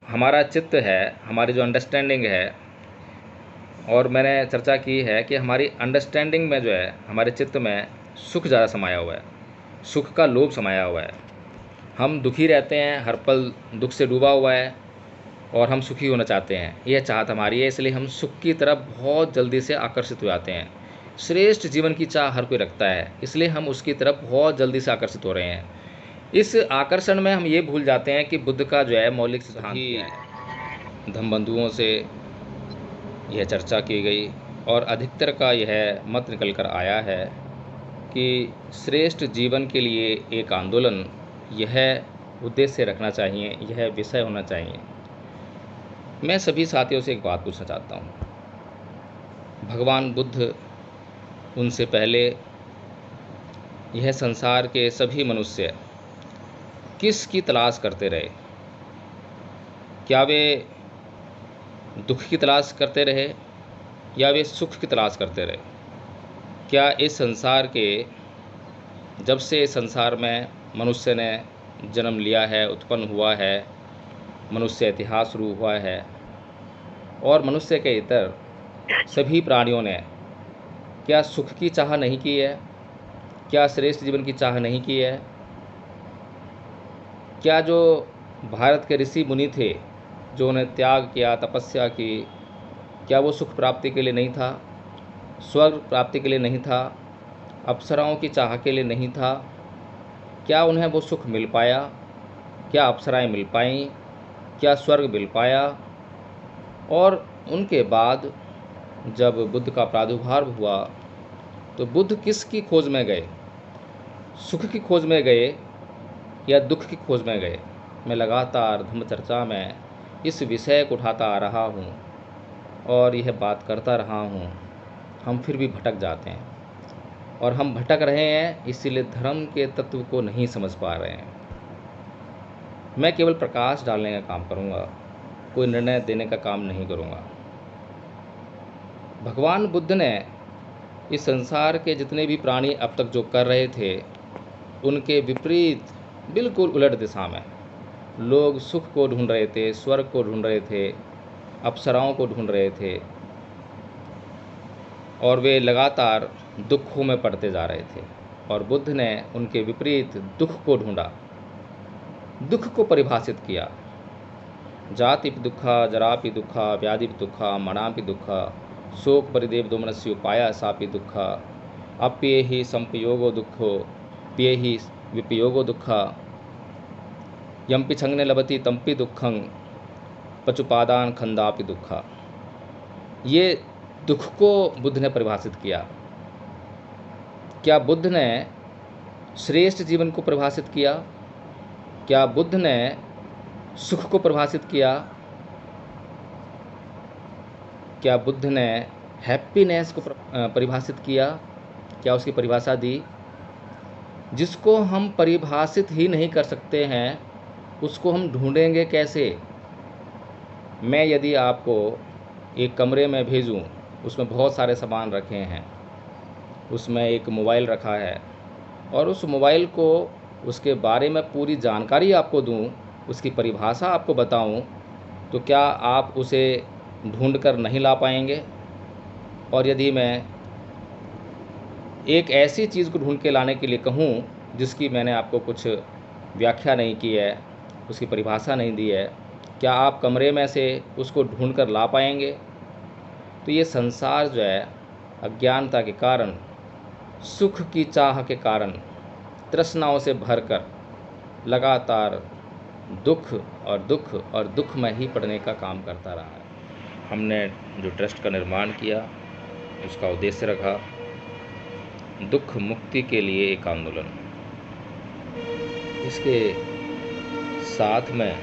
हमारा चित्त है, हमारी जो अंडरस्टैंडिंग है, और मैंने चर्चा की है कि हमारी अंडरस्टैंडिंग में जो है, हमारे चित्त में सुख ज़्यादा समाया हुआ है, सुख का लोभ समाया हुआ है। हम दुखी रहते हैं, हर पल दुख से डूबा हुआ है और हम सुखी होना चाहते हैं, यह चाहत हमारी है। इसलिए हम सुख की तरफ बहुत जल्दी से आकर्षित हो जाते हैं। श्रेष्ठ जीवन की चाह हर कोई रखता है, इसलिए हम उसकी तरफ बहुत जल्दी से आकर्षित हो रहे हैं। इस आकर्षण में हम ये भूल जाते हैं कि बुद्ध का जो है मौलिक सिद्धांत क्या है। धम्मबंधुओं से यह चर्चा की गई और अधिकतर का यह मत निकल कर आया है कि श्रेष्ठ जीवन के लिए एक आंदोलन, यह उद्देश्य रखना चाहिए, यह विषय होना चाहिए। मैं सभी साथियों से एक बात पूछना चाहता हूँ। भगवान बुद्ध, उनसे पहले यह संसार के सभी मनुष्य किस की तलाश करते रहे? क्या वे दुख की तलाश करते रहे या वे सुख की तलाश करते रहे? क्या इस संसार के, जब से इस संसार में मनुष्य ने जन्म लिया है, उत्पन्न हुआ है, मनुष्य इतिहास शुरू हुआ है, और मनुष्य के इतर सभी प्राणियों ने क्या सुख की चाह नहीं की है? क्या श्रेष्ठ जीवन की चाह नहीं की है? क्या जो भारत के ऋषि मुनि थे, जो उन्हें त्याग किया, तपस्या की, क्या वो सुख प्राप्ति के लिए नहीं था? स्वर्ग प्राप्ति के लिए नहीं था? अप्सराओं की चाह के लिए नहीं था? क्या उन्हें वो सुख मिल पाया? क्या अप्सराएं मिल पाईं? क्या स्वर्ग मिल पाया? और उनके बाद जब बुद्ध का प्रादुर्भाव हुआ तो बुद्ध किस की खोज में गए? सुख की खोज में गए या दुख की खोज में गए? मैं लगातार धम्म चर्चा में इस विषय को उठाता आ रहा हूँ और यह बात करता रहा हूँ। हम फिर भी भटक जाते हैं, और हम भटक रहे हैं इसीलिए धर्म के तत्व को नहीं समझ पा रहे हैं। मैं केवल प्रकाश डालने का काम करूँगा, कोई निर्णय देने का काम नहीं करूँगा। भगवान बुद्ध ने इस संसार के जितने भी प्राणी अब तक जो कर रहे थे, उनके विपरीत, बिल्कुल उलट दिशा में लोग सुख को ढूंढ रहे थे, स्वर्ग को ढूंढ रहे थे, अप्सराओं को ढूंढ रहे थे, और वे लगातार दुखों में पड़ते जा रहे थे। और बुद्ध ने उनके विपरीत दुख को ढूंढा, दुख को परिभाषित किया। जाति दुखा, जरापि दुखा, व्याधि दुखा, मणापि दुखा, शोक परिदेव दोमनस्य उपाया सापि दुखा, अप्ये ही संपयोगो दुखो, प्ये ही विपयोगो दुखा, यम्पि छंगने लभति तम्पि दुखं, पचुपादान खंदापि दुखा। ये दुख को बुद्ध ने परिभाषित किया। क्या बुद्ध ने श्रेष्ठ जीवन को परिभाषित किया? क्या बुद्ध ने सुख को परिभाषित किया? क्या बुद्ध ने हैप्पीनेस को परिभाषित किया? क्या उसकी परिभाषा दी? जिसको हम परिभाषित ही नहीं कर सकते हैं, उसको हम ढूंढेंगे कैसे? मैं यदि आपको एक कमरे में भेजूं, उसमें बहुत सारे सामान रखे हैं, उसमें एक मोबाइल रखा है, और उस मोबाइल को, उसके बारे में पूरी जानकारी आपको दूं, उसकी परिभाषा आपको बताऊं, तो क्या आप उसे ढूंढ कर नहीं ला पाएंगे? और यदि मैं एक ऐसी चीज़ को ढूंढ के लाने के लिए कहूं जिसकी मैंने आपको कुछ व्याख्या नहीं की है, उसकी परिभाषा नहीं दी है, क्या आप कमरे में से उसको ढूंढ कर ला पाएंगे? तो ये संसार जो है, अज्ञानता के कारण, सुख की चाह के कारण, तृष्णाओं से भरकर लगातार दुख और दुख और दुख में ही पड़ने का काम करता रहा है। हमने जो ट्रस्ट का निर्माण किया, उसका उद्देश्य रखा दुख मुक्ति के लिए एक आंदोलन। इसके साथ में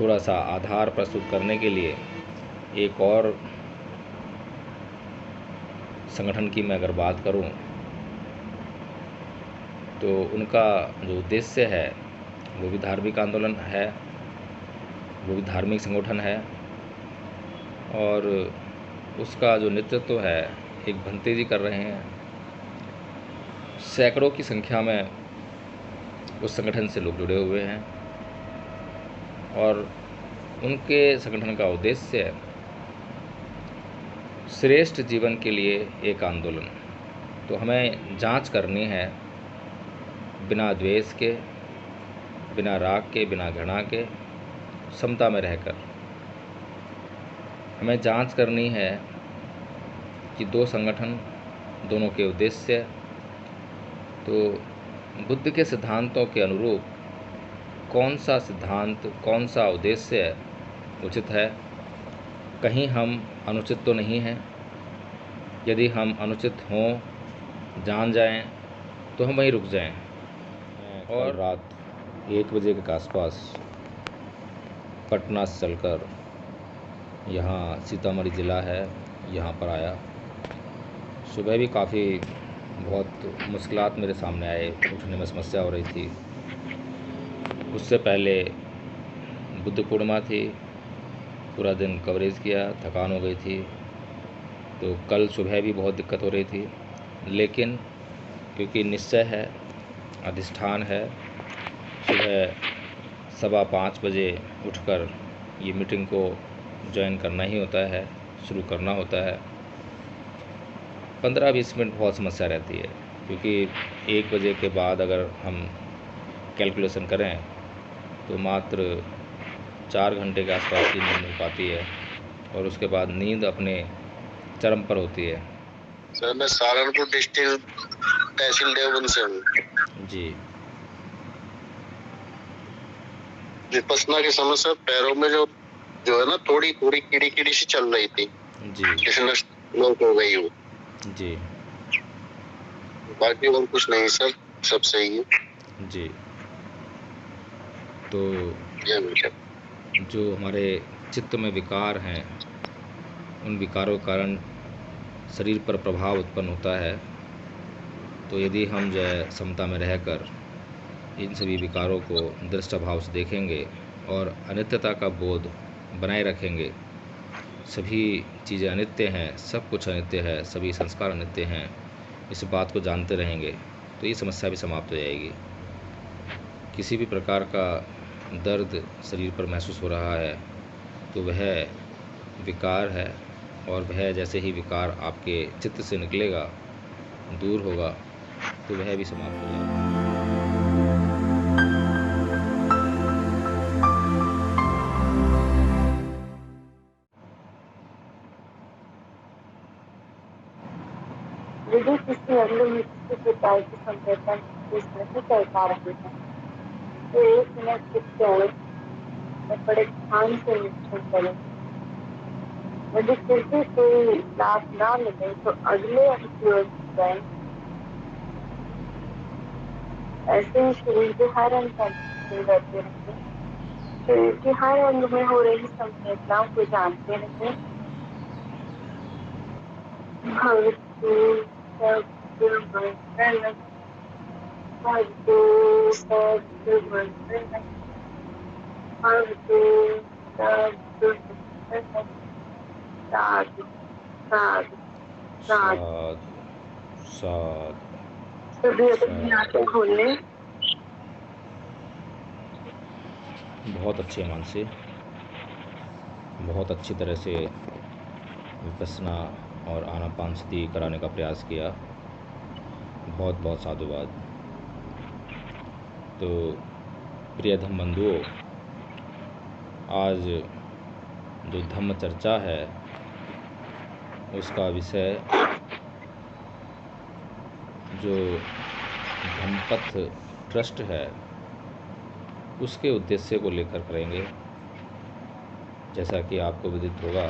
थोड़ा सा आधार प्रस्तुत करने के लिए एक और संगठन की मैं अगर बात करूं, तो उनका जो उद्देश्य है वो भी धार्मिक आंदोलन है, वो भी धार्मिक संगठन है, और उसका जो नेतृत्व है एक भंते जी कर रहे हैं। सैकड़ों की संख्या में उस संगठन से लोग जुड़े हुए हैं। और उनके संगठन का उद्देश्य है श्रेष्ठ जीवन के लिए एक आंदोलन। तो हमें जांच करनी है बिना द्वेष के, बिना राग के, बिना घृणा के, समता में रहकर। हमें जांच करनी है कि दो संगठन, दोनों के उद्देश्य, तो बुद्ध के सिद्धांतों के अनुरूप कौन सा सिद्धांत, कौन सा उद्देश्य उचित है। कहीं हम अनुचित तो नहीं हैं। यदि हम अनुचित हों, जान जाएं, तो हम वहीं रुक जाएं। और रात 1 बजे के आसपास पटना से चलकर यहाँ सीतामढ़ी ज़िला है, यहाँ पर आया। सुबह भी काफ़ी बहुत मुश्किलात मेरे सामने आए, उठने में समस्या हो रही थी। उससे पहले बुद्ध पूर्णिमा थी, पूरा दिन कवरेज किया, थकान हो गई थी। तो कल सुबह भी बहुत दिक्कत हो रही थी, लेकिन क्योंकि निश्चय है, अधिष्ठान है, सुबह 5:15 बजे उठकर ये मीटिंग को ज्वाइन करना ही होता है, शुरू करना होता है। 15-20 मिनट बहुत समस्या रहती है, क्योंकि 1 बजे के बाद अगर हम कैलकुलेशन करें तो मात्र 4 घंटे के आसपास की नींद मिल पाती है, और उसके बाद नींद अपने चरम पर होती है। सर, मैं सहारनपुर डिस्ट्रिक्ट तहसील देवबंद से हूँ जी। विपස්සना के समय से पैरों में जो है ना, थोड़ी कीड़ी सी चल रही थी जी, जिसमें लोग हो गई हो जी, बाकी और कुछ नहीं सर, सब सही है जी। तो जो हमारे चित्त में विकार हैं, उन विकारों के कारण शरीर पर प्रभाव उत्पन्न होता है। तो यदि हम जो है समता में रहकर इन सभी विकारों को दृष्ट भाव से देखेंगे और अनित्यता का बोध बनाए रखेंगे, सभी चीज़ें अनित्य हैं, सब कुछ अनित्य है, सभी संस्कार अनित्य हैं, इस बात को जानते रहेंगे, तो ये समस्या भी समाप्त हो जाएगी। किसी भी प्रकार का दर्द शरीर पर महसूस हो रहा है तो वह विकार है, और वह जैसे ही विकार आपके चित्त से निकलेगा, दूर होगा, तो वह भी समाप्त हो जाएगा। यदि किसी अन्य में किसी प्रकार की संवेदना महसूस नहीं कर पा रहे हैं, तो 1 मिनट रुक जाएं और बड़े ध्यान से निरीक्षण करें। यदि फिर भी कोई लाभ ना मिले तो अगले अंग की ओर जाएं। ऐसे ही शरीर के हर अंग का निरीक्षण करते रहें। शरीर के हर अंग में हो रही संवेदनाओं को जानते रहें। भवतु सद्गुरुवंदनं, भवतु सद्गुरुवंदनं, भवतु सद्गुरुवंदनं। साधु साधु साधु। साध सभी अपनी आंखें खोल लें। बहुत अच्छे मन से, बहुत अच्छी तरह से विपස්සना और आनापानसती कराने का प्रयास किया। बहुत बहुत साधुवाद। तो प्रिय धम्म बंधुओं, आज जो धम्म चर्चा है उसका विषय जो धम्मपथ ट्रस्ट है उसके उद्देश्य को लेकर करेंगे। जैसा कि आपको विदित होगा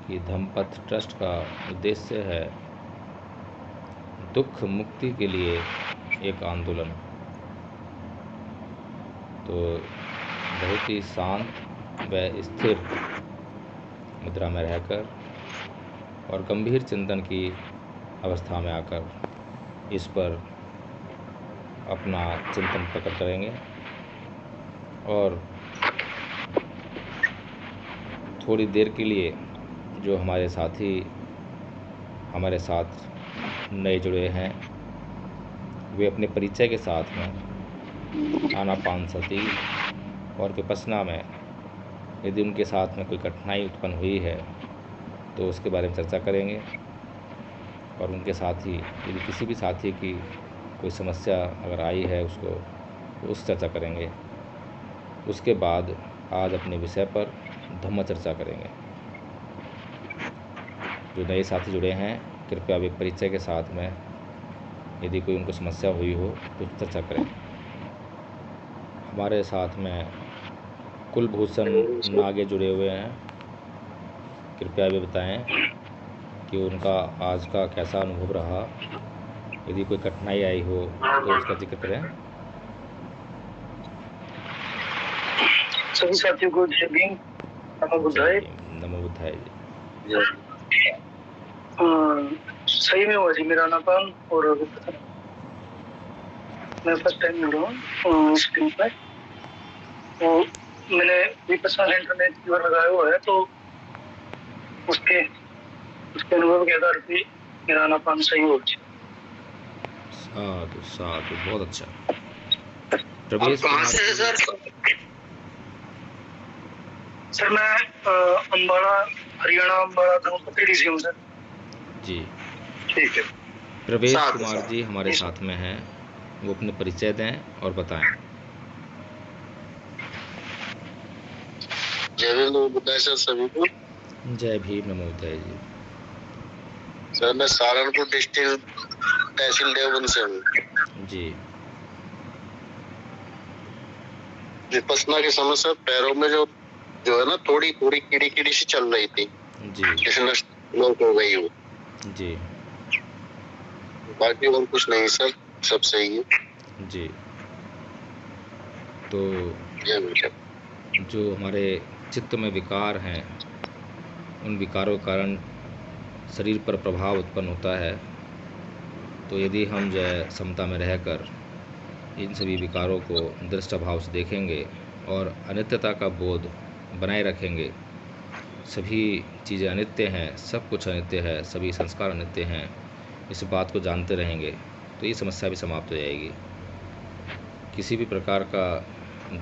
कि धम्मपथ ट्रस्ट का उद्देश्य है दुख मुक्ति के लिए एक आंदोलन। तो बहुत ही शांत व स्थिर मुद्रा में रहकर और गंभीर चिंतन की अवस्था में आकर इस पर अपना चिंतन प्रकट करेंगे, और थोड़ी देर के लिए जो हमारे साथी हमारे साथ नए जुड़े हैं वे अपने परिचय के साथ में आनापानसती और विपश्यना में यदि उनके साथ में कोई कठिनाई उत्पन्न हुई है तो उसके बारे में चर्चा करेंगे। और उनके साथ ही यदि किसी भी साथी की कोई समस्या अगर आई है उसको तो उस चर्चा करेंगे। उसके बाद आज अपने विषय पर धम्म चर्चा करेंगे। जो नए साथी जुड़े हैं कृपया वे परिचय के साथ में यदि कोई उनको समस्या हुई हो तो चर्चा करें। हमारे साथ में कुलभूषण नागे जुड़े हुए हैं। कृपया वे बताएं कि उनका आज का कैसा अनुभव रहा। यदि कोई कठिनाई आई हो तो उसका जिक्र करें। सभी साथियों को जय भीम, नमो बुद्धाय। नमो बुद्धाय जी। सही में हुआ जी मेरा नाम और मैं फर्स्ट टाइम मिल रहा हूँ स्क्रीन पर। तो मैंने विपश्यना सेंटर में एक बार लगाया हुआ है, तो उसके अनुभव के आधार पे मेरा नाम सही हो जाए। साधु साधु, बहुत अच्छा। प्रवेश कहाँ से है सर? सर मैं अम्बाड़ा, हरियाणा, अम्बाड़ा धर्मपत्री से हूँ सर। जी ठीक है। प्रवेश कुमार जी हमारे साथ में हैं, वो अपने परिचय दें और बताएं। जय भीम, नमो बुद्धाय सर सभी को। जय भीम, नमो बुद्धाय जी। सर मैं सहारनपुर डिस्ट्रिक्ट तहसील देवबंद से हूँ जी। विपश्यना की समस्या पैरों में जो है ना थोड़ी कीड़ी सी चल रही थी जी। जिसमें लोग हो गई हो जी। बाकी और कुछ नहीं सर, सब सही है जी। तो जो हमारे चित्त में विकार हैं उन विकारों के कारण शरीर पर प्रभाव उत्पन्न होता है। तो यदि हम जो है समता में रहकर इन सभी विकारों को दृष्ट भाव से देखेंगे और अनित्यता का बोध बनाए रखेंगे, सभी चीज़ें अनित्य हैं, सब कुछ अनित्य है, सभी संस्कार अनित्य हैं, इस बात को जानते रहेंगे तो ये समस्या भी समाप्त हो जाएगी। किसी भी प्रकार का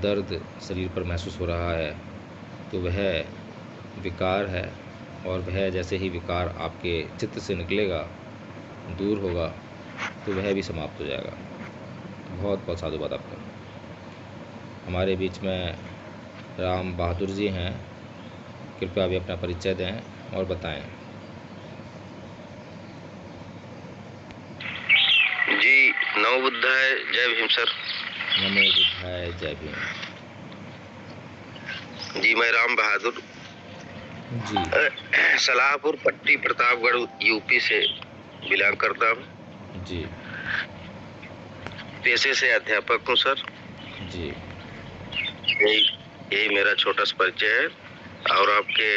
दर्द शरीर पर महसूस हो रहा है तो वह विकार है, और वह जैसे ही विकार आपके चित्त से निकलेगा, दूर होगा, तो वह भी समाप्त हो जाएगा। बहुत बहुत साधुवाद आपका। हमारे बीच में राम बहादुर जी हैं, कृपया भी अपना परिचय दें और बताएं। जी नमो बुद्धाय, जय भीम सर। नमो बुद्धाय, जय भीम जी। मैं राम बहादुर जी सलाहपुर पट्टी प्रतापगढ़ यूपी से बिलोंग करता हूँ जी। पेशे से अध्यापक हूँ सर जी। यही मेरा छोटा सा परिचय है। और आपके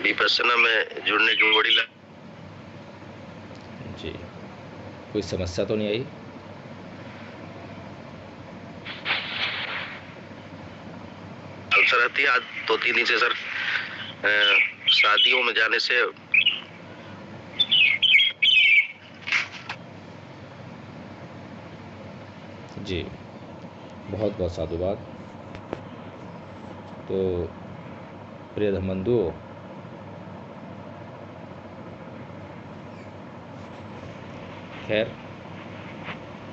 विपश्यना में जुड़ने की बड़ी जी। कोई समस्या तो नहीं आई? अवसर रहती है। आज 2-3 दिन से सर शादियों में जाने से जी। बहुत बहुत साधुवाद। तो प्रिय धर्मबंधुओं, खैर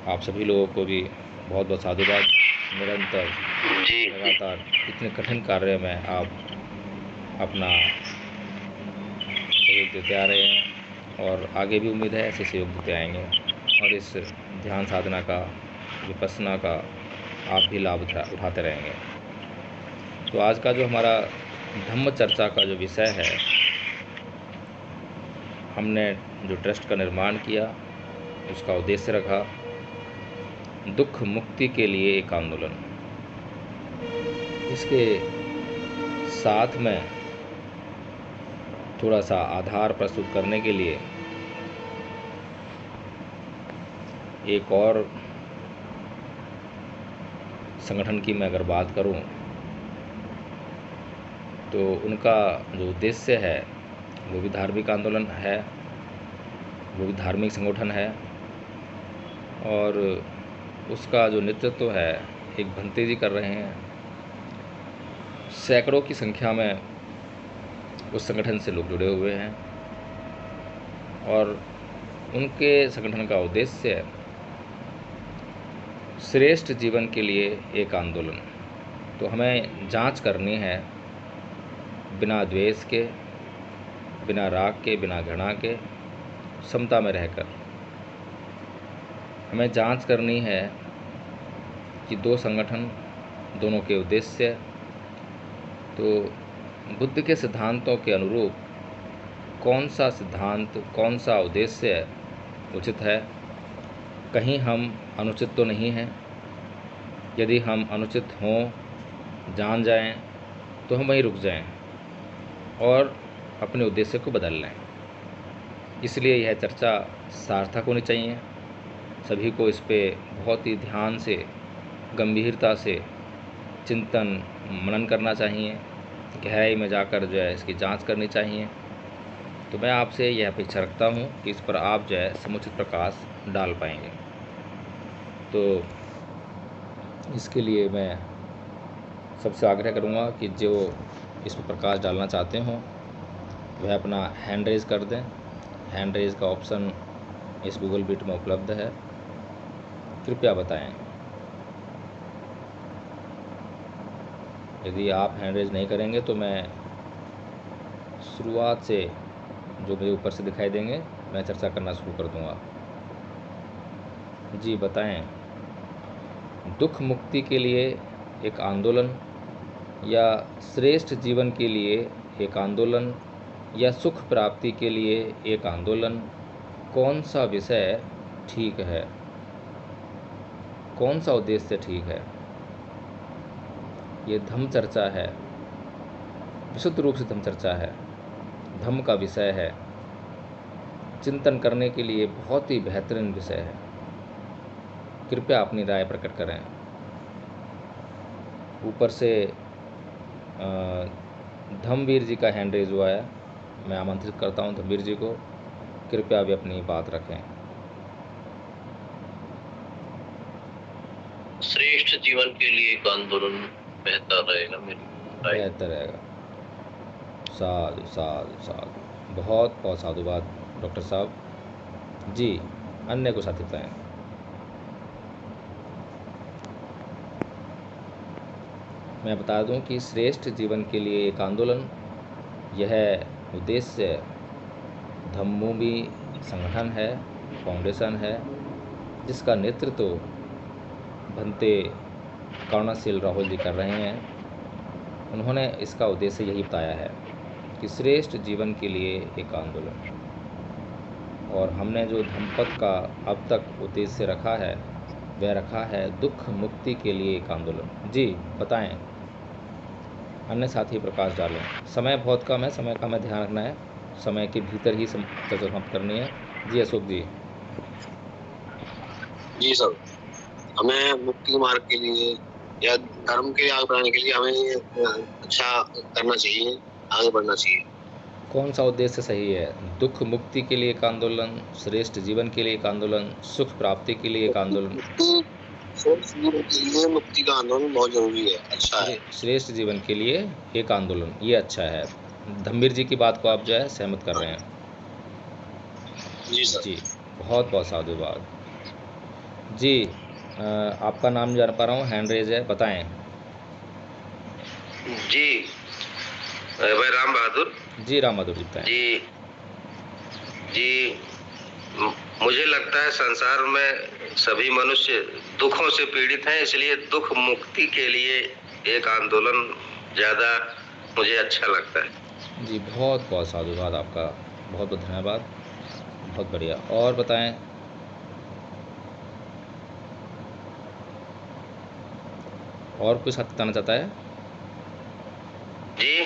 आप सभी लोगों को भी बहुत बहुत साधुवाद। निरंतर लगातार इतने कठिन कार्य में आप अपना सहयोग देते आ रहे हैं और आगे भी उम्मीद है ऐसे सहयोग देते आएंगे और इस ध्यान साधना का, विपश्यना का आप भी लाभ उठाते रहेंगे। तो आज का जो हमारा धम्म चर्चा का जो विषय है, हमने जो ट्रस्ट का निर्माण किया उसका उद्देश्य रखा दुख मुक्ति के लिए एक आंदोलन। इसके साथ में थोड़ा सा आधार प्रस्तुत करने के लिए एक और संगठन की मैं अगर बात करूं तो उनका जो उद्देश्य है वो भी धार्मिक आंदोलन है, वो भी धार्मिक संगठन है और उसका जो नेतृत्व है एक भंते जी कर रहे हैं। सैकड़ों की संख्या में उस संगठन से लोग जुड़े हुए हैं और उनके संगठन का उद्देश्य श्रेष्ठ जीवन के लिए एक आंदोलन। तो हमें जांच करनी है बिना द्वेष के, बिना राग के, बिना घृणा के, समता में रहकर। हमें जांच करनी है कि दो संगठन, दोनों के उद्देश्य, तो बुद्ध के सिद्धांतों के अनुरूप कौन सा सिद्धांत, कौन सा उद्देश्य उचित है। कहीं हम अनुचित तो नहीं हैं। यदि हम अनुचित हों, जान जाएं, तो हम वहीं रुक जाएं और अपने उद्देश्य को बदल लें। इसलिए यह चर्चा सार्थक होनी चाहिए। सभी को इस पे बहुत ही ध्यान से, गंभीरता से चिंतन मनन करना चाहिए। गहराई में जाकर जो है इसकी जांच करनी चाहिए। तो मैं आपसे यह अपेक्षा रखता हूँ कि इस पर आप जो है समुचित प्रकाश डाल पाएंगे। तो इसके लिए मैं सबसे आग्रह करूँगा कि जो इस पर प्रकाश डालना चाहते हों वह अपना हैंड रेज़ कर दें। हैंड रेज़ का ऑप्शन इस गूगल मीट में उपलब्ध है। कृपया बताएं। यदि आप हैंड रेज़ नहीं करेंगे तो मैं शुरुआत से जो मुझे ऊपर से दिखाई देंगे मैं चर्चा करना शुरू कर दूंगा। जी बताएं। दुख मुक्ति के लिए एक आंदोलन या श्रेष्ठ जीवन के लिए एक आंदोलन या सुख प्राप्ति के लिए एक आंदोलन, कौन सा विषय ठीक है, कौन सा उद्देश्य ठीक है। ये धम्म चर्चा है, विशुद्ध रूप से धम्म चर्चा है, धम्म का विषय है। चिंतन करने के लिए बहुत ही बेहतरीन विषय है। कृपया अपनी राय प्रकट करें। ऊपर से धम्मवीर जी का हैंड रेज हुआ है। मैं आमंत्रित करता हूं धम्मवीर जी को, कृपया भी अपनी बात रखें। श्रेष्ठ जीवन के लिए एक आंदोलन बेहतर रहेगा, मेरी राय। बेहतर रहेगा। साधु साधु साधु, बहुत बहुत साधुवाद डॉक्टर साहब जी। अन्य को साथी बताएं। मैं बता दूं कि श्रेष्ठ जीवन के लिए एक आंदोलन, यह उद्देश्य धम्मभूमि संगठन है, फाउंडेशन है, जिसका नेतृत्व भंते करुणाशील राहुल जी कर रहे हैं। उन्होंने इसका उद्देश्य यही बताया है कि श्रेष्ठ जीवन के लिए एक आंदोलन। और हमने जो धम्मपद का अब तक उद्देश्य रखा है वह रखा है दुख मुक्ति के लिए एक आंदोलन। जी बताएं। अन्य साथी प्रकाश डालें। समय बहुत कम है, समय का हमें ध्यान रखना है, समय के भीतर ही चर्चा समाप्त करनी है। जी अशोक जी। जी सर, हमें मुक्ति मार्ग के लिए या धर्म के आगे बढ़ाने के लिए हमें अच्छा करना चाहिए, आगे बढ़ना चाहिए। कौन सा उद्देश्य सही है? दुख मुक्ति के लिए एक आंदोलन, श्रेष्ठ जीवन के लिए एक आंदोलन, सुख प्राप्ति के लिए एक आंदोलन। श्रेष्ठ जीवन के लिए मुक्ति का आंदोलन बहुत जरूरी है, अच्छा है। श्रेष्ठ जीवन के लिए एक आंदोलन, ये अच्छा है। धम्मवीर जी की बात को आप जो है सहमत कर रहे हैं। जी सर। जी बहुत बहुत साधुवाद जी। आपका नाम जान पा रहा हूँ, हैंड रेज है, बताएं। जी मैं राम बहादुर। जी राम बहादुर जी बताएं। जी जी मुझे लगता है संसार में सभी मनुष्य दुखों से पीड़ित हैं, इसलिए दुख मुक्ति के लिए एक आंदोलन ज़्यादा मुझे अच्छा लगता है। जी बहुत बहुत साधुवाद आपका, बहुत बहुत धन्यवाद, बहुत बढ़िया। और बताएं। और कोई साथी बताना चाहता है? जी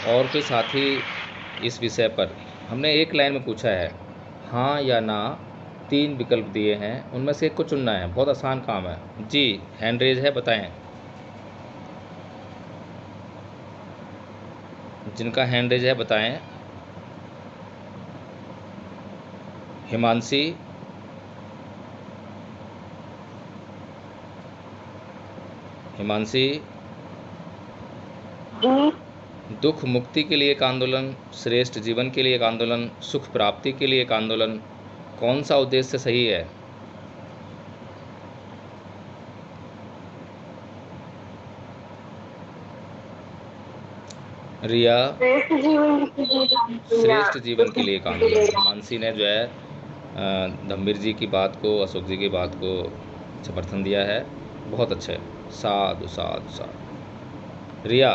और कोई साथी इस विषय पर? हमने एक लाइन में पूछा है, हाँ या ना, 3 विकल्प दिए हैं, उनमें से एक को चुनना है। बहुत आसान काम है। जी हैंड रेज है, बताएं। जिनका हैंड रेज है बताएं। हिमांशी, हिमांशी, जी दुख मुक्ति के लिए एक आंदोलन, श्रेष्ठ जीवन के लिए एक आंदोलन, सुख प्राप्ति के लिए एक आंदोलन, कौन सा उद्देश्य सही है? रिया, श्रेष्ठ जीवन के लिए श्रेष्ठ जीवन के लिए एक आंदोलन। हिमांशी ने जो है धम्मीर जी की बात को, अशोक जी की बात को समर्थन दिया है। बहुत अच्छे, साधु साधु साधु। रिया,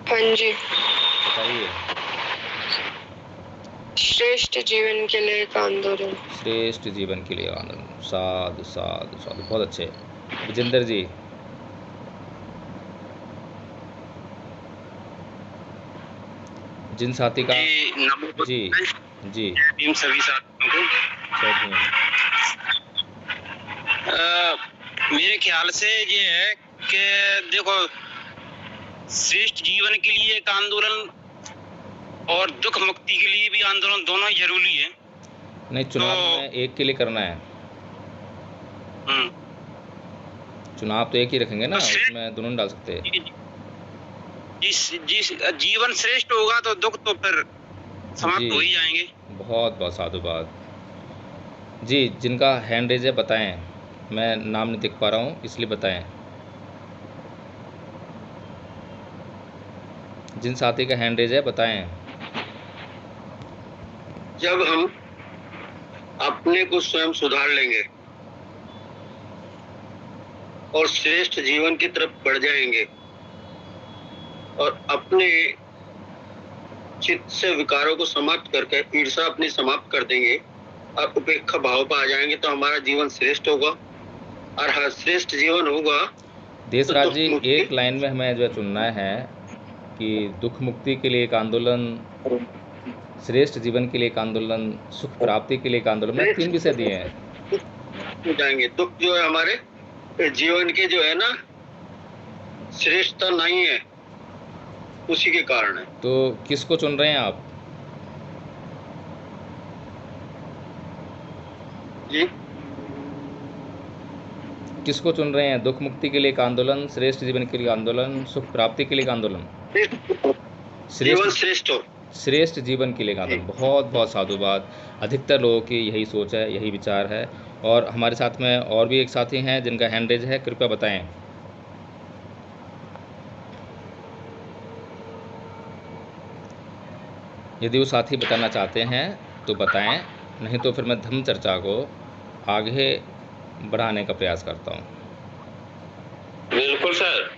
हाँ जी, बताइए। श्रेष्ठ जीवन के लिए एक आंदोलन। श्रेष्ठ जीवन के लिए आंदोलन, साधु साधु साधु, बहुत अच्छे। विजेंद्र जी, जिन साथी का जी जी टीम सभी साथियों को जय भीम। मेरे ख्याल से ये है कि देखो, श्रेष्ठ जीवन के लिए एक आंदोलन और दुख मुक्ति के लिए भी आंदोलन दोनों जरूरी है। नहीं, चुनाव में एक के लिए करना है। चुनाव तो एक ही रखेंगे ना, उसमें दोनों डाल सकते हैं। जिस जीवन श्रेष्ठ होगा तो दुख तो फिर समाप्त हो ही जाएंगे। बहुत बहुत साधुवाद जी। जिनका हैंड रेज है बताएं, मैं नाम नहीं देख पा रहा हूँ इसलिए बताएं। जिन साथी का हैंड रेज है बताएं। जब हम अपने को स्वयं सुधार लेंगे और श्रेष्ठ जीवन की तरफ बढ़ जाएंगे और अपने चित्त से विकारों को समाप्त करके ईर्ष्या अपनी समाप्त कर देंगे और उपेक्षा भाव पर आ जाएंगे, तो हमारा जीवन श्रेष्ठ होगा। और हर श्रेष्ठ जीवन होगा। देशराज जी, एक लाइन में हमें जो है चुनना है कि दुख मुक्ति के लिए एक आंदोलन, श्रेष्ठ जीवन के लिए एक आंदोलन, सुख प्राप्ति के लिए एक आंदोलन। मैं 3 विषय दिए हैं। जाएंगे दुख जो है हमारे जीवन के जो है ना श्रेष्ठता नहीं है, उसी के कारण है। तो किसको चुन रहे हैं आप? जी, किसको चुन रहे हैं? दुख मुक्ति के लिए एक आंदोलन, श्रेष्ठ जीवन के लिए आंदोलन, सुख प्राप्ति के लिए एक आंदोलन, जीवन श्रेष्ठ हो, श्रेष्ठ जीवन के लिए आंदोलन। बहुत बहुत साधुवाद। अधिकतर लोगों की यही सोच है, यही विचार है। और हमारे साथ में और भी एक साथी हैं जिनका हैंड रेज है, कृपया बताएं। यदि वो साथी बताना चाहते हैं तो बताएं, नहीं तो फिर मैं धम्म चर्चा को आगे बढ़ाने का प्रयास करता हूँ। बिल्कुल सर,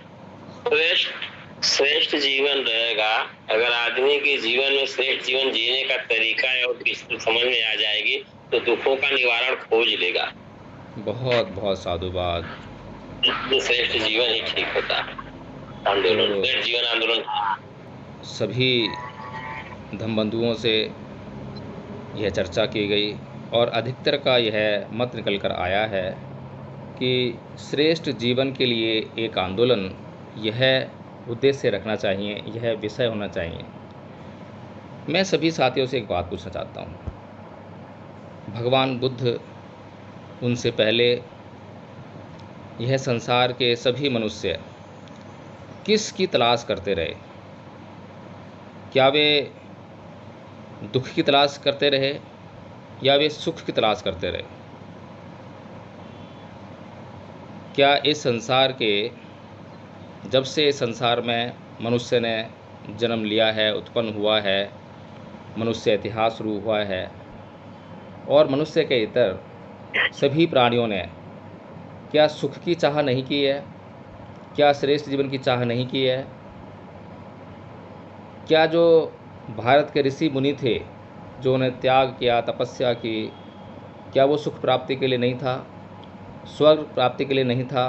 श्रेष्ठ जीवन रहेगा। अगर आदमी के जीवन में श्रेष्ठ जीवन जीने का तरीका है और समझ में आ जाएगी तो दुखों का निवारण खोज लेगा। बहुत बहुत साधुवाद। तो श्रेष्ठ जीवन ही ठीक होता है। आंदोलन, श्रेष्ठ जीवन आंदोलन। सभी धम्मबंधुओं से यह चर्चा की गई और अधिकतर का यह मत निकल कर आया है कि श्रेष्ठ जीवन के लिए एक आंदोलन, यह उद्देश्य रखना चाहिए, यह विषय होना चाहिए। मैं सभी साथियों से एक बात पूछना चाहता हूँ। भगवान बुद्ध, उनसे पहले यह संसार के सभी मनुष्य किस की तलाश करते रहे? क्या वे दुख की तलाश करते रहे या वे सुख की तलाश करते रहे? क्या इस संसार के, जब से इस संसार में मनुष्य ने जन्म लिया है, उत्पन्न हुआ है, मनुष्य इतिहास शुरू हुआ है और मनुष्य के इतर सभी प्राणियों ने क्या सुख की चाह नहीं की है? क्या श्रेष्ठ जीवन की चाह नहीं की है? क्या जो भारत के ऋषि मुनि थे, जो उन्हें त्याग किया, तपस्या की, क्या वो सुख प्राप्ति के लिए नहीं था? स्वर्ग प्राप्ति के लिए नहीं था?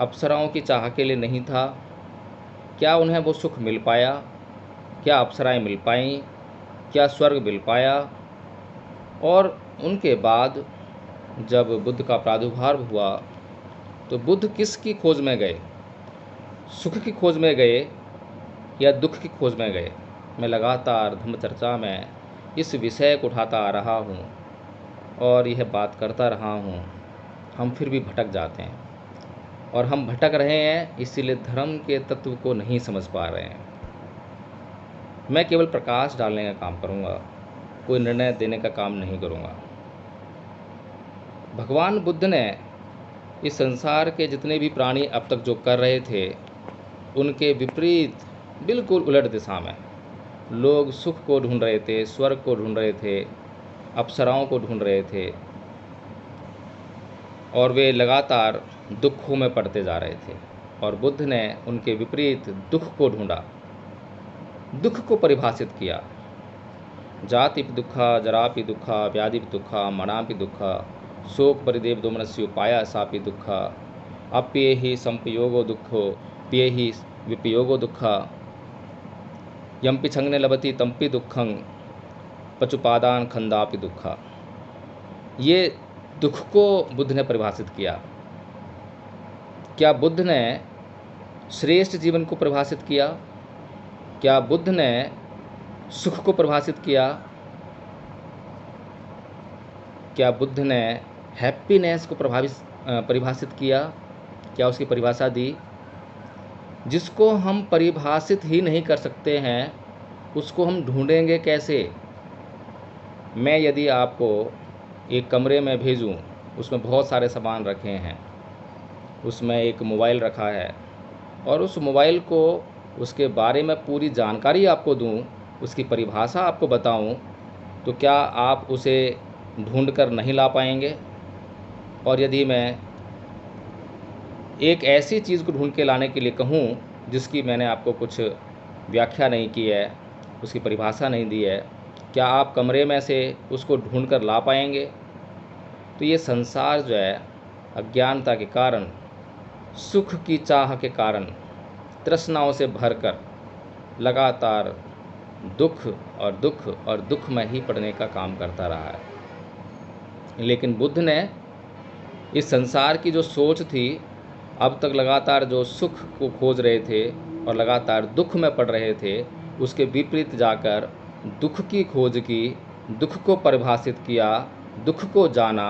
अप्सराओं की चाह के लिए नहीं था? क्या उन्हें वो सुख मिल पाया? क्या अप्सराएं मिल पाईं? क्या स्वर्ग मिल पाया? और उनके बाद जब बुद्ध का प्रादुर्भाव हुआ तो बुद्ध किसकी खोज में गए? सुख की खोज में गए या दुख की खोज में गए? मैं लगातार धम्म चर्चा में इस विषय को उठाता आ रहा हूँ और यह बात करता रहा हूँ। हम फिर भी भटक जाते हैं। और हम भटक रहे हैं, इसीलिए धर्म के तत्व को नहीं समझ पा रहे हैं। मैं केवल प्रकाश डालने का काम करूँगा, कोई निर्णय देने का काम नहीं करूँगा। भगवान बुद्ध ने इस संसार के जितने भी प्राणी अब तक जो कर रहे थे, उनके विपरीत बिल्कुल उलट दिशा में लोग सुख को ढूंढ रहे थे, स्वर्ग को ढूंढ रहे थे, अप्सराओं को ढूंढ रहे थे, और वे लगातार दुखों में पड़ते जा रहे थे। और बुद्ध ने उनके विपरीत दुख को ढूंढा, दुख को परिभाषित किया। जाति दुखा, जरापि दुखा, व्याधि दुखा, मनापि दुखा, शोक परिदेव दोमनस्य उपाया सापि दुखा, अप्ये ही संपयोगो दुखो, प्ये ही विपयोगो दुखा, यम्पि छंगने लभति तम्पि दुखं, पचुपादान खंदापि दुखा। ये दुख को बुद्ध ने परिभाषित किया। क्या बुद्ध ने श्रेष्ठ जीवन को परिभाषित किया? क्या बुद्ध ने सुख को परिभाषित किया? क्या बुद्ध ने हैप्पीनेस को परिभाषित किया? क्या उसकी परिभाषा दी? जिसको हम परिभाषित ही नहीं कर सकते हैं, उसको हम ढूंढेंगे कैसे? मैं यदि आपको एक कमरे में भेजूं, उसमें बहुत सारे सामान रखे हैं, उसमें एक मोबाइल रखा है, और उस मोबाइल को उसके बारे में पूरी जानकारी आपको दूं, उसकी परिभाषा आपको बताऊं, तो क्या आप उसे ढूंढकर नहीं ला पाएंगे? और यदि मैं एक ऐसी चीज़ को ढूंढ के लाने के लिए कहूं जिसकी मैंने आपको कुछ व्याख्या नहीं की है, उसकी परिभाषा नहीं दी है, क्या आप कमरे में से उसको ढूंढकर ला पाएंगे? तो ये संसार जो है, अज्ञानता के कारण, सुख की चाह के कारण, तृष्णाओं से भरकर लगातार दुख और दुख और दुख में ही पड़ने का काम करता रहा है। लेकिन बुद्ध ने इस संसार की जो सोच थी, अब तक लगातार जो सुख को खोज रहे थे और लगातार दुख में पड़ रहे थे, उसके विपरीत जाकर दुख की खोज की, दुख को परिभाषित किया, दुख को जाना,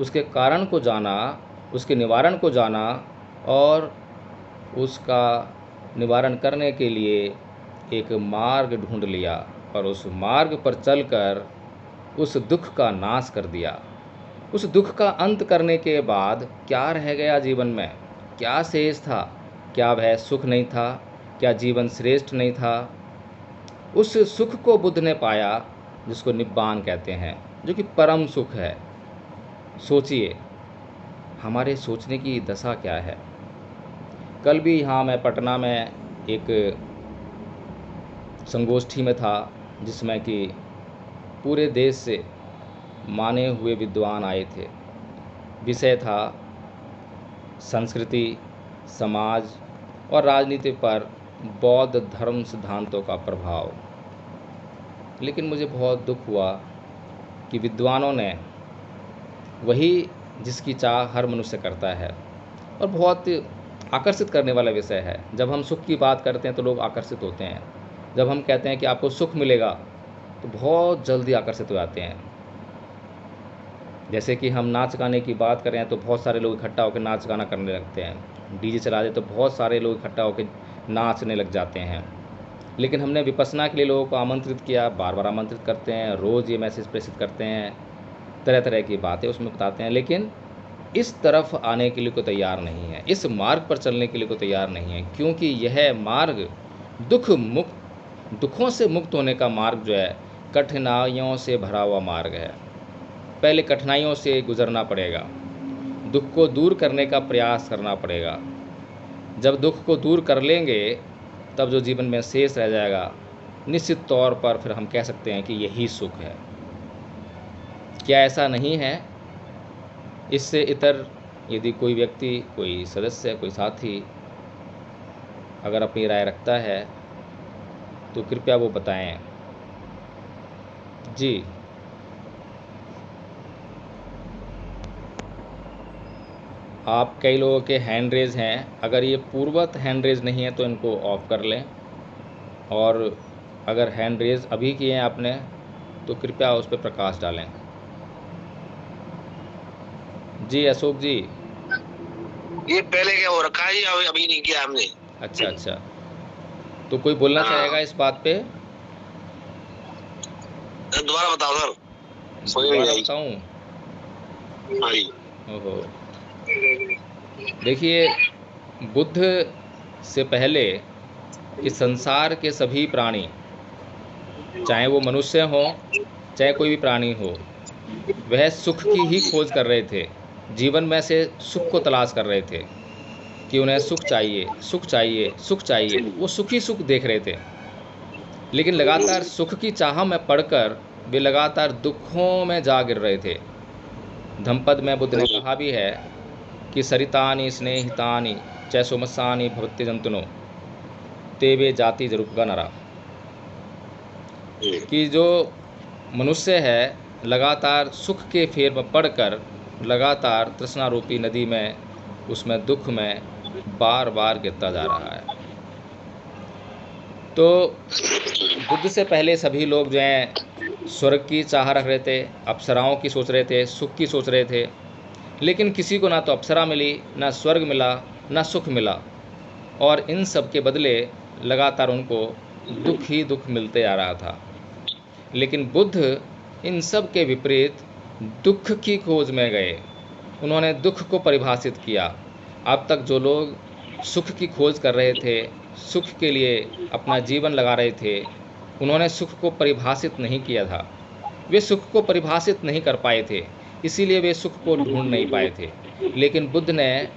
उसके कारण को जाना, उसके निवारण को जाना, और उसका निवारण करने के लिए एक मार्ग ढूंढ लिया और उस मार्ग पर चलकर उस दुख का नाश कर दिया। उस दुख का अंत करने के बाद क्या रह गया जीवन में? क्या शेष था? क्या वह सुख नहीं था? क्या जीवन श्रेष्ठ नहीं था? उस सुख को बुद्ध ने पाया, जिसको निब्बान कहते हैं, जो कि परम सुख है। सोचिए, हमारे सोचने की दशा क्या है। कल भी यहाँ मैं पटना में एक संगोष्ठी में था, जिसमें कि पूरे देश से माने हुए विद्वान आए थे। विषय था संस्कृति, समाज और राजनीति पर बौद्ध धर्म सिद्धांतों का प्रभाव। लेकिन मुझे बहुत दुख हुआ कि विद्वानों ने वही जिसकी चाह हर मनुष्य करता है, और बहुत आकर्षित करने वाला विषय है। जब हम सुख की बात करते हैं तो लोग आकर्षित होते हैं। जब हम कहते हैं कि आपको सुख मिलेगा तो बहुत जल्दी आकर्षित हो जाते हैं। जैसे कि हम नाच गाने की बात करें तो बहुत सारे लोग इकट्ठा होकर नाच गाना करने लगते हैं। डीजे चला दे तो बहुत सारे लोग इकट्ठा होकर नाचने लग जाते हैं। लेकिन हमने विपश्यना के लिए लोगों को आमंत्रित किया, बार बार आमंत्रित करते हैं, रोज़ ये मैसेज प्रेषित करते हैं, तरह तरह की बातें उसमें बताते हैं, लेकिन इस तरफ आने के लिए कोई तैयार नहीं है, इस मार्ग पर चलने के लिए कोई तैयार नहीं है। क्योंकि यह मार्ग दुखों से मुक्त होने का मार्ग जो है, कठिनाइयों से भरा हुआ मार्ग है। पहले कठिनाइयों से गुजरना पड़ेगा, दुख को दूर करने का प्रयास करना पड़ेगा। जब दुख को दूर कर लेंगे तब जो जीवन में शेष रह जाएगा, निश्चित तौर पर फिर हम कह सकते हैं कि यही सुख है। क्या ऐसा नहीं है? इससे इतर यदि कोई व्यक्ति, कोई सदस्य, कोई साथी अगर अपनी राय रखता है तो कृपया वो बताएं। जी, आप कई लोगों के हैंड रेज हैं, अगर ये पूर्ववत हैंड रेज नहीं है तो इनको ऑफ कर लें, और अगर हैंड रेज अभी किए हैं आपने तो कृपया उस पर प्रकाश डालें। जी अशोक जी, ये पहले क्या हो रखा है, ये अभी नहीं किया हमने। अच्छा अच्छा, तो कोई बोलना हाँ। चाहेगा इस बात पे? दोबारा बताओ सर, समझ नहीं दोबारा आई। बताऊं? हाँ जी। ओहो, देखिए, बुद्ध से पहले इस संसार के सभी प्राणी, चाहे वो मनुष्य हो चाहे कोई भी प्राणी हो, वह सुख की ही खोज कर रहे थे। जीवन में से सुख को तलाश कर रहे थे कि उन्हें सुख चाहिए, सुख चाहिए, सुख चाहिए। वो सुख ही सुख देख रहे थे। लेकिन लगातार सुख की चाह में पड़कर वे लगातार दुखों में जा गिर रहे थे। धम्पद में बुद्ध ने कहा भी है कि सरितानि स्नेहितानि चैसोमसानि भवत्य जंतुनो तेवे जाति जरूपगा नरा, कि जो मनुष्य है लगातार सुख के फेर में पड़कर लगातार तृष्णा रूपी नदी में, उसमें दुख में बार बार गिरता जा रहा है। तो बुद्ध से पहले सभी लोग जो हैं स्वर्ग की चाह रख रहे थे, अप्सराओं की सोच रहे थे, सुख की सोच रहे थे। लेकिन किसी को ना तो अप्सरा मिली, ना स्वर्ग मिला, ना सुख मिला, और इन सब के बदले लगातार उनको दुख ही दुख मिलते आ रहा था। लेकिन बुद्ध इन सब के विपरीत दुख की खोज में गए। उन्होंने दुख को परिभाषित किया। अब तक जो लोग सुख की खोज कर रहे थे, सुख के लिए अपना जीवन लगा रहे थे, उन्होंने सुख को परिभाषित नहीं किया था। वे सुख को परिभाषित नहीं कर पाए थे, इसीलिए वे सुख को ढूंढ नहीं पाए थे। लेकिन बुद्ध ने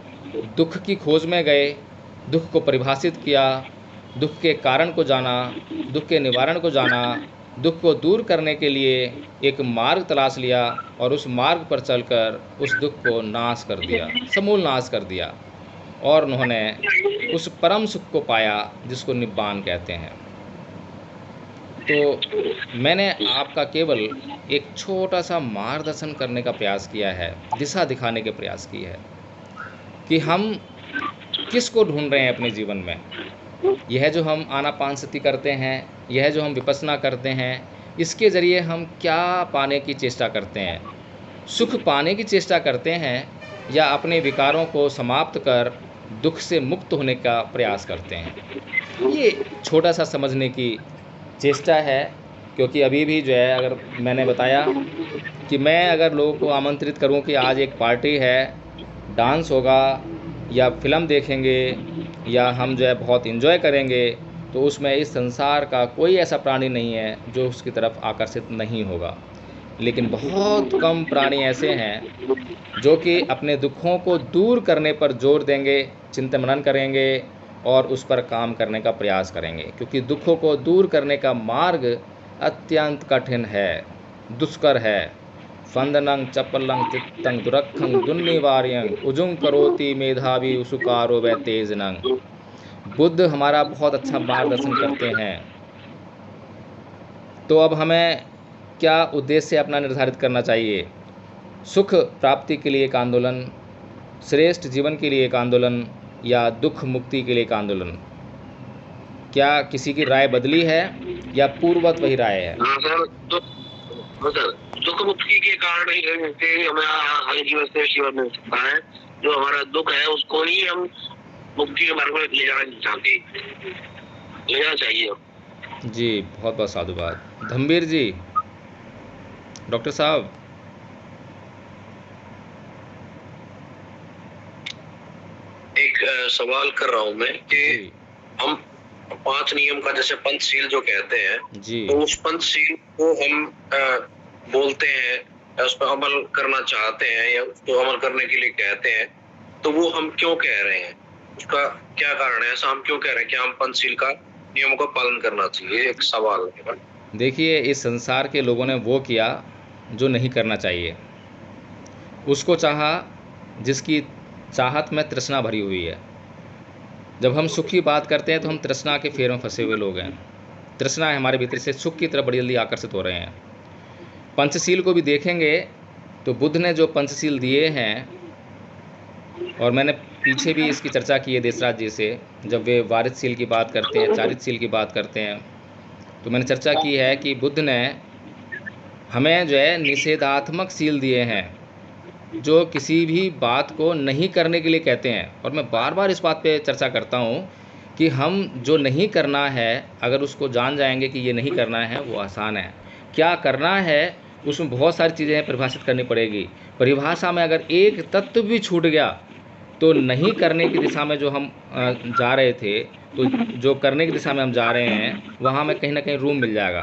दुख की खोज में गए, दुख को परिभाषित किया, दुख के कारण को जाना, दुख के निवारण को जाना, दुख को दूर करने के लिए एक मार्ग तलाश लिया और उस मार्ग पर चलकर उस दुख को नाश कर दिया, समूल नाश कर दिया, और उन्होंने उस परम सुख को पाया जिसको निब्बान कहते हैं। तो मैंने आपका केवल एक छोटा सा मार्गदर्शन करने का प्रयास किया है, दिशा दिखाने के प्रयास की है कि हम किसको ढूंढ रहे हैं अपने जीवन में। यह जो हम आनापानसति करते हैं, यह जो हम विपश्यना करते हैं, इसके ज़रिए हम क्या पाने की चेष्टा करते हैं? सुख पाने की चेष्टा करते हैं या अपने विकारों को समाप्त कर दुख से मुक्त होने का प्रयास करते हैं? ये छोटा सा समझने की चेष्टा है। क्योंकि अभी भी जो है, अगर मैंने बताया कि मैं अगर लोगों को आमंत्रित करूं कि आज एक पार्टी है, डांस होगा या फिल्म देखेंगे या हम जो है बहुत एंजॉय करेंगे, तो उसमें इस संसार का कोई ऐसा प्राणी नहीं है जो उसकी तरफ आकर्षित नहीं होगा। लेकिन बहुत कम प्राणी ऐसे हैं जो कि अपने दुखों को दूर करने पर जोर देंगे, चिंतन मनन करेंगे और उस पर काम करने का प्रयास करेंगे। क्योंकि दुखों को दूर करने का मार्ग अत्यंत कठिन है, दुष्कर है। फंदनं चपलं चित्तं दुरखं दुन्निवार्यं उजुं करोति मेधावी उसुकारो व तेजनं। बुद्ध हमारा बहुत अच्छा मार्गदर्शन करते हैं। तो अब हमें क्या उद्देश्य अपना निर्धारित करना चाहिए? सुख प्राप्ति के लिए एक आंदोलन, श्रेष्ठ जीवन के लिए एक आंदोलन, या दुख मुक्ति के लिए एक आंदोलन? क्या किसी की राय बदली है या पूर्ववत वही राय है? हाँ सर, दुख मुक्ति के कारण ही हमें जीवन से जीवन मिल सकता है। जो हमारा दुख है उसको ही हम मुक्ति के मार्ग में ले जाना चाहते, ले जाना चाहिए। जी, बहुत बहुत साधुवाद। धम्बीर जी, डॉक्टर साहब, एक सवाल कर रहा हूँ मैं कि हम 5 नियम का जैसे पंचशील जो कहते हैं जी, तो उस पंचशील को हम बोलते हैं या उस पर अमल करना चाहते हैं या उसको अमल करने के लिए कहते हैं, तो वो हम क्यों कह रहे हैं? उसका क्या कारण है? ऐसा हम क्यों कह रहे हैं कि हम पंचशील का नियमों का पालन करना चाहिए? एक सवाल है। देखिए, इस संसार के लोगों ने वो किया जो नहीं करना चाहिए, उसको चाहा जिसकी चाहत में तृष्णा भरी हुई है। जब हम सुख की बात करते हैं तो हम तृष्णा के फेर में फंसे हुए लोग हैं। तृष्णा है हमारे भीतर से, सुख की तरफ बड़ी जल्दी आकर्षित हो रहे हैं। पंचशील को भी देखेंगे तो बुद्ध ने जो पंचशील दिए हैं, और मैंने पीछे भी इसकी चर्चा की है देशराज जी से, जब वे वारितशील की बात करते हैं, चारितशील की बात करते हैं, तो मैंने चर्चा की है कि बुद्ध ने हमें जो है निषेधात्मक शील दिए हैं। जो किसी भी बात को नहीं करने के लिए कहते हैं, और मैं बार बार इस बात पे चर्चा करता हूँ कि हम जो नहीं करना है, अगर उसको जान जाएंगे कि ये नहीं करना है, वो आसान है। क्या करना है उसमें बहुत सारी चीज़ें परिभाषित करनी पड़ेगी। परिभाषा में अगर एक तत्व भी छूट गया तो नहीं करने की दिशा में जो हम जा रहे थे, तो जो करने की दिशा में हम जा रहे हैं वहाँ में कहीं ना कहीं रूम मिल जाएगा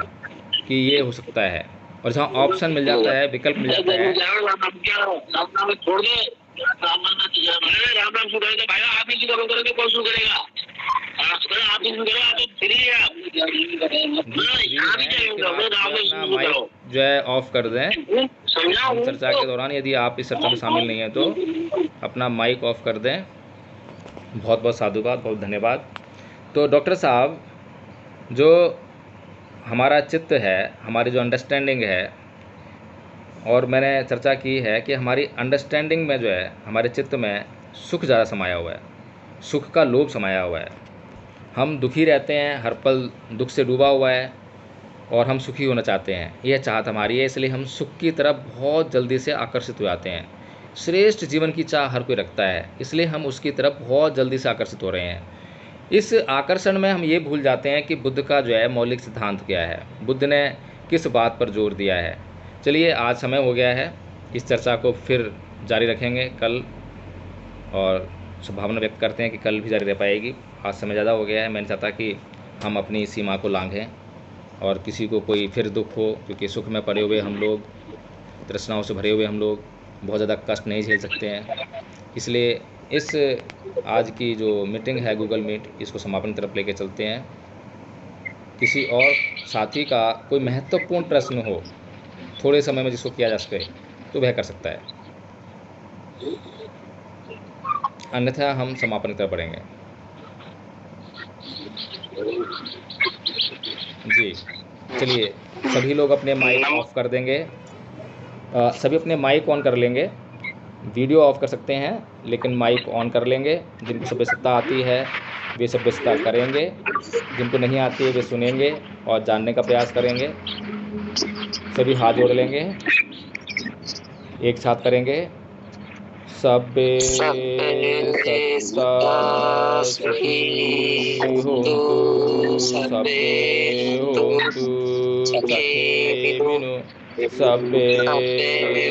कि ये हो सकता है, और जहाँ ऑप्शन मिल जाता है, विकल्प मिल जाता है। राम छोड़ दे, राम राम शुरू करेगा भाई, आप ही शुरू करेंगे, कौन शुरू करेगा? आप ही शुरू करो, आप फ्री है, अपना माइक जो है ऑफ कर दें। हम चर्चा के दौरान यदि आप इस चर्चा में शामिल नहीं हैं तो अपना माइक ऑफ कर दें। बहुत बहुत साधुवाद, बहुत धन्यवाद। तो डॉक्टर साहब, जो हमारा चित्त है, हमारी जो अंडरस्टैंडिंग है, और मैंने चर्चा की है कि हमारी अंडरस्टैंडिंग में जो है, हमारे चित्त में सुख ज़्यादा समाया हुआ है, सुख का लोभ समाया हुआ है। हम दुखी रहते हैं, हर पल दुख से डूबा हुआ है, और हम सुखी होना चाहते हैं, यह चाहत हमारी है। इसलिए हम सुख की तरफ बहुत जल्दी से आकर्षित हो जाते हैं। श्रेष्ठ जीवन की चाह हर कोई रखता है, इसलिए हम उसकी तरफ बहुत जल्दी से आकर्षित हो रहे हैं। इस आकर्षण में हम ये भूल जाते हैं कि बुद्ध का जो है मौलिक सिद्धांत क्या है, बुद्ध ने किस बात पर जोर दिया है। चलिए, आज समय हो गया है, इस चर्चा को फिर जारी रखेंगे कल, और संभावना व्यक्त करते हैं कि कल भी जारी रह पाएगी। आज समय ज़्यादा हो गया है, मैं नहीं चाहता कि हम अपनी सीमा को लांघें और किसी को कोई फिर दुख हो, क्योंकि सुख में पड़े हुए हम लोग, तृष्णाओं से भरे हुए हम लोग बहुत ज़्यादा कष्ट नहीं झेल सकते हैं। इसलिए इस आज की जो मीटिंग है गूगल मीट, इसको समापन तरफ लेके चलते हैं। किसी और साथी का कोई महत्वपूर्ण प्रश्न हो थोड़े समय में जिसको किया जा सके तो वह कर सकता है, अन्यथा हम समापन की तरफ बढ़ेंगे। जी, चलिए, सभी लोग अपने माइक ऑफ कर देंगे। सभी अपने माइक ऑन कर लेंगे। वीडियो ऑफ कर सकते हैं, लेकिन माइक ऑन कर लेंगे। जिनको सभ्यता आती है वे सभ्यता करेंगे, जिनको नहीं आती है वे सुनेंगे और जानने का प्रयास करेंगे। सभी हाथ जोड़ लेंगे, एक साथ करेंगे। सब्बे सत्ता सुखी होन्तु, सब्बे होन्तु सुखिनो, सब्बे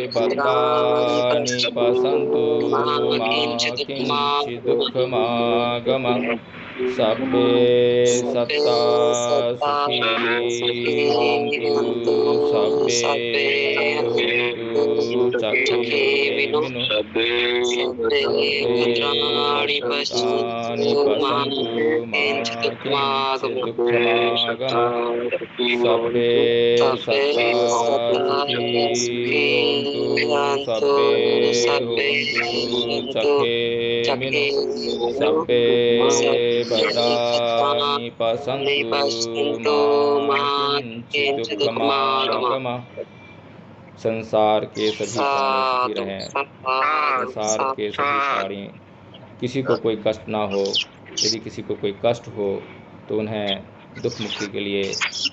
भद्राणि पश्यन्तु मा किञ्चित् दुःखमागमः। सब्बे सत्ता सुखी होन्तु, सब्बे होन्तु सुखिनो, सब्बे भद्राणि पश्यन्तु मा किञ्चित् दुःखमागमः। सब्बे सत्ता सुखी होन्तु, सब्बे होन्तु सुखिनो, सब्बे भद्राणि पश्यन्तु मा किञ्चित् दुःखमागमः। संसार के सभी प्राणी सुखी रहें, संसार के सभी प्राणी, किसी को कोई कष्ट ना हो। यदि किसी को कोई कष्ट हो तो उन्हें दुख मुक्ति के लिए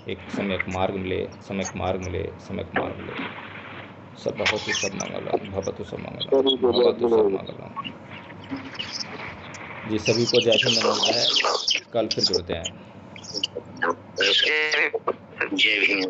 एक सम्यक मार्ग मिले, सम्यक मार्ग मिले, सम्यक मार्ग मिले। सब भवतु सब मंगलम, भवतु सब मंगलम, भवतु सब मंगलम। जी, सभी को जय भीम मिलता है। कल फिर जुड़ते हैं। जय भीम।